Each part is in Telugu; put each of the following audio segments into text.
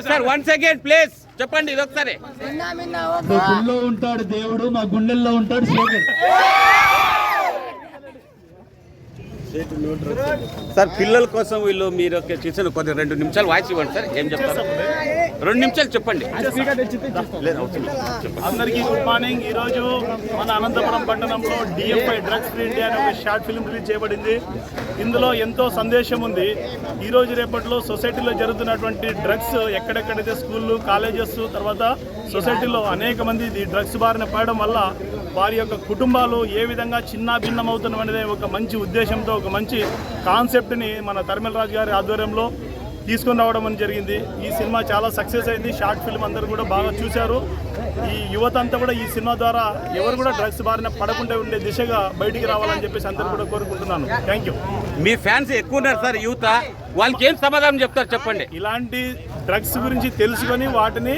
సార్ 1 సెకండ్ ప్లీజ్ చెప్పండి ఇది ఒకసారి. గుళ్ళో ఉంటాడు దేవుడు, మా గుండెల్లో ఉంటాడు శేఖర్. సార్ పిల్లల కోసం వీళ్ళు మీరు చేసిన కొద్ది 2 నిమిషాలు వాయిస్ ఇవ్వండి సార్. ఏం చెప్తారు? 2 నిమిషాలు చెప్పండి. అందరికీ గుడ్ మార్నింగ్. ఈరోజు మన అనంతపురం పట్టణంలో డిఎఫ్ఐ డ్రగ్స్ ఫ్రీ ఇండియా అనే ఒక షార్ట్ ఫిల్మ్ రిలీజ్ చేయబడింది. ఇందులో ఎంతో సందేశం ఉంది. ఈరోజు రేపట్లో సొసైటీలో జరుగుతున్నటువంటి డ్రగ్స్ ఎక్కడెక్కడైతే స్కూళ్ళు, కాలేజెస్, తర్వాత సొసైటీలో అనేక మంది ఈ డ్రగ్స్ బారిన పడడం వల్ల వారి యొక్క కుటుంబాలు ఏ విధంగా చిన్న భిన్నమవుతున్నాం అనేది ఒక మంచి ఉద్దేశంతో, ఒక మంచి కాన్సెప్ట్ని మన తరిమెల రాజు గారి ఆధ్వర్యంలో తీసుకొని రావడం అని జరిగింది. ఈ సినిమా చాలా సక్సెస్ అయింది. షార్ట్ ఫిల్మ్ అందరూ కూడా బాగా చూశారు. ఈ యువత అంతా కూడా ఈ సినిమా ద్వారా ఎవరు కూడా డ్రగ్స్ బారిన పడకుండా ఉండే దిశగా బయటికి రావాలని చెప్పేసి అందరూ కూడా కోరుకుంటున్నాను. Thank you. మీ ఫ్యాన్స్ ఎక్కువ ఉన్నారు సార్ యూత్, వాళ్ళకి ఏం సమాధానం చెప్తారు చెప్పండి. ఇలాంటి డ్రగ్స్ గురించి తెలుసుకొని వాటిని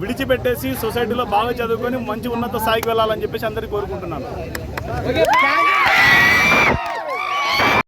విడిచిపెట్టేసి సొసైటీలో బాగా చదువుకొని మంచి ఉన్నత స్థాయికి వెళ్ళాలని చెప్పేసి అందరికీ కోరుకుంటున్నాను.